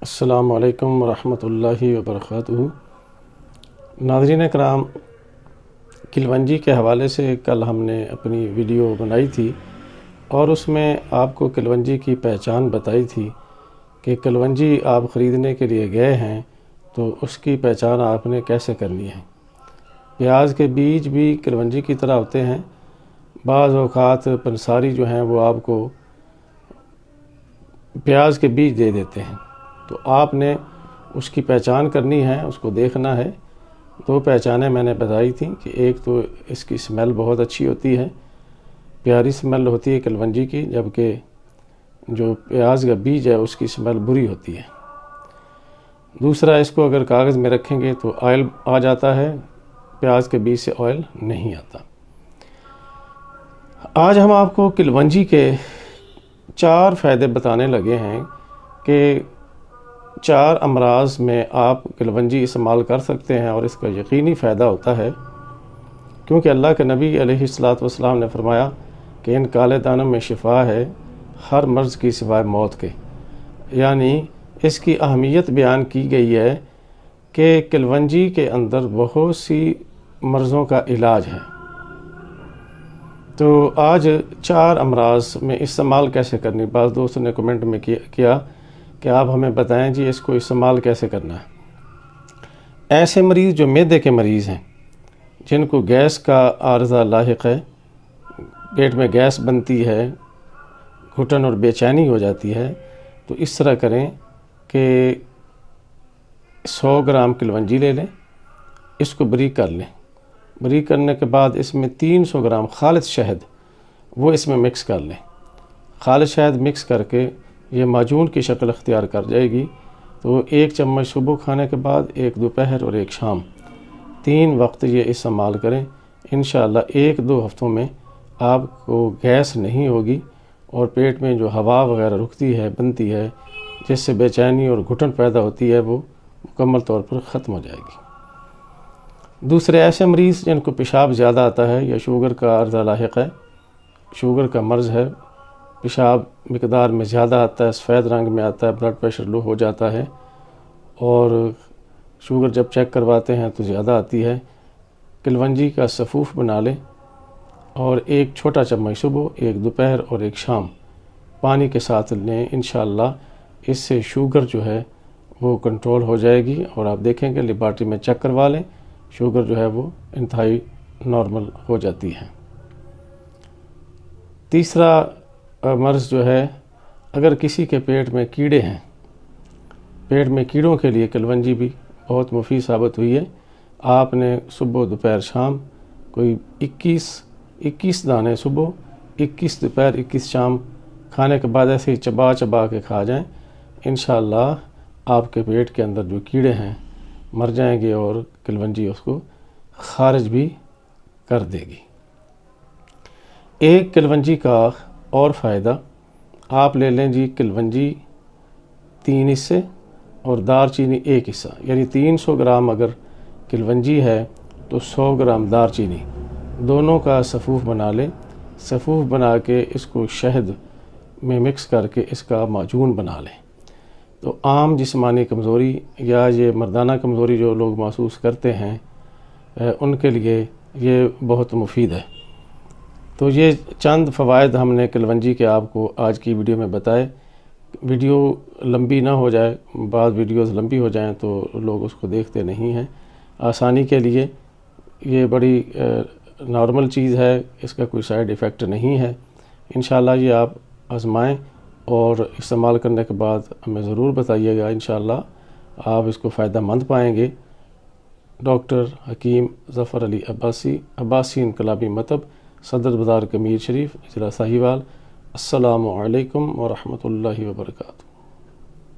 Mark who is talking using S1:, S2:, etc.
S1: السلام علیکم ورحمۃ اللہ وبرکاتہ۔ ناظرین کرام، کلونجی کے حوالے سے کل ہم نے اپنی ویڈیو بنائی تھی اور اس میں آپ کو کلونجی کی پہچان بتائی تھی کہ کلونجی آپ خریدنے کے لیے گئے ہیں تو اس کی پہچان آپ نے کیسے کرنی ہے۔ پیاز کے بیج بھی کلونجی کی طرح ہوتے ہیں۔ بعض اوقات پنساری جو ہیں وہ آپ کو پیاز کے بیج دے دیتے ہیں، تو آپ نے اس کی پہچان کرنی ہے، اس کو دیکھنا ہے۔ دو پہچانیں میں نے بتائی تھیں کہ ایک تو اس کی سمیل بہت اچھی ہوتی ہے، پیاری سمیل ہوتی ہے کلونجی کی، جبکہ جو پیاز کا بیج ہے اس کی سمیل بری ہوتی ہے۔ دوسرا، اس کو اگر کاغذ میں رکھیں گے تو آئل آ جاتا ہے، پیاز کے بیج سے آئل نہیں آتا۔ آج ہم آپ کو کلونجی کے 4 فائدے بتانے لگے ہیں کہ 4 امراض میں آپ کلونجی استعمال کر سکتے ہیں اور اس کا یقینی فائدہ ہوتا ہے، کیونکہ اللہ کے نبی علیہ السلام نے فرمایا کہ ان کالے دانوں میں شفا ہے ہر مرض کی سوائے موت کے، یعنی اس کی اہمیت بیان کی گئی ہے کہ کلونجی کے اندر بہت سی مرضوں کا علاج ہے۔ تو آج 4 امراض میں استعمال کیسے کرنی، بعض دوستوں نے کمنٹ میں کیا کہ آپ ہمیں بتائیں جی اس کو استعمال کیسے کرنا ہے۔ ایسے مریض جو معدے کے مریض ہیں، جن کو گیس کا عارضہ لاحق ہے، پیٹ میں گیس بنتی ہے، گھٹن اور بے چینی ہو جاتی ہے، تو اس طرح کریں کہ 100 گرام کلونجی لے لیں، اس کو بریک کر لیں۔ بریک کرنے کے بعد اس میں 300 گرام خالص شہد وہ اس میں مکس کر لیں۔ خالص شہد مکس کر کے یہ معجون کی شکل اختیار کر جائے گی، تو 1 چمچ صبح کھانے کے بعد، 1 دوپہر اور 1 شام، 3 وقت یہ استعمال کریں۔ انشاءاللہ 1-2 ہفتوں میں آپ کو گیس نہیں ہوگی اور پیٹ میں جو ہوا وغیرہ رکتی ہے، بنتی ہے، جس سے بے چینی اور گھٹن پیدا ہوتی ہے، وہ مکمل طور پر ختم ہو جائے گی۔ دوسرے، ایسے مریض جن کو پیشاب زیادہ آتا ہے یا شوگر کا عارضہ لاحق ہے، شوگر کا مرض ہے، پیشاب مقدار میں زیادہ آتا ہے، سفید رنگ میں آتا ہے، بلڈ پریشر لو ہو جاتا ہے، اور شوگر جب چیک کرواتے ہیں تو زیادہ آتی ہے، کلونجی کا سفوف بنا لیں اور 1 چھوٹا چمچ صبح، 1 دوپہر اور 1 شام پانی کے ساتھ لیں۔ انشاءاللہ اس سے شوگر جو ہے وہ کنٹرول ہو جائے گی، اور آپ دیکھیں گے لیبارٹری میں چیک کروا لیں، شوگر جو ہے وہ انتہائی نارمل ہو جاتی ہے۔ تیسرا مرض جو ہے، اگر کسی کے پیٹ میں کیڑے ہیں، پیٹ میں کیڑوں کے لیے کلونجی بھی بہت مفید ثابت ہوئی ہے۔ آپ نے صبح دوپہر شام کوئی 21 دانے صبح، 21 دوپہر، 21 شام کھانے کے بعد ایسے ہی چبا چبا کے کھا جائیں، انشاءاللہ آپ کے پیٹ کے اندر جو کیڑے ہیں مر جائیں گے اور کلونجی اس کو خارج بھی کر دے گی۔ ایک کلونجی کا اور فائدہ، آپ لے لیں جی کلونجی 3 حصے اور دار چینی 1 حصہ، یعنی 300 گرام اگر کلونجی ہے تو 100 گرام دار چینی، دونوں کا سفوف بنا لیں۔ سفوف بنا کے اس کو شہد میں مکس کر کے اس کا معجون بنا لیں۔ تو عام جسمانی کمزوری یا یہ مردانہ کمزوری جو لوگ محسوس کرتے ہیں، ان کے لیے یہ بہت مفید ہے۔ تو یہ چند فوائد ہم نے کلونجی کے آپ کو آج کی ویڈیو میں بتائے۔ ویڈیو لمبی نہ ہو جائے، بعض ویڈیوز لمبی ہو جائیں تو لوگ اس کو دیکھتے نہیں ہیں۔ آسانی کے لیے یہ بڑی نارمل چیز ہے، اس کا کوئی سائیڈ ایفیکٹ نہیں ہے۔ انشاءاللہ یہ آپ آزمائیں اور استعمال کرنے کے بعد ہمیں ضرور بتائیے گا، انشاءاللہ آپ اس کو فائدہ مند پائیں گے۔ ڈاکٹر حکیم ظفر علی عباسی انقلابی مکتب، صدر بازار کمیر شریف، ضلع ساہیوال۔ السلام علیکم ورحمۃ اللہ وبرکاتہ۔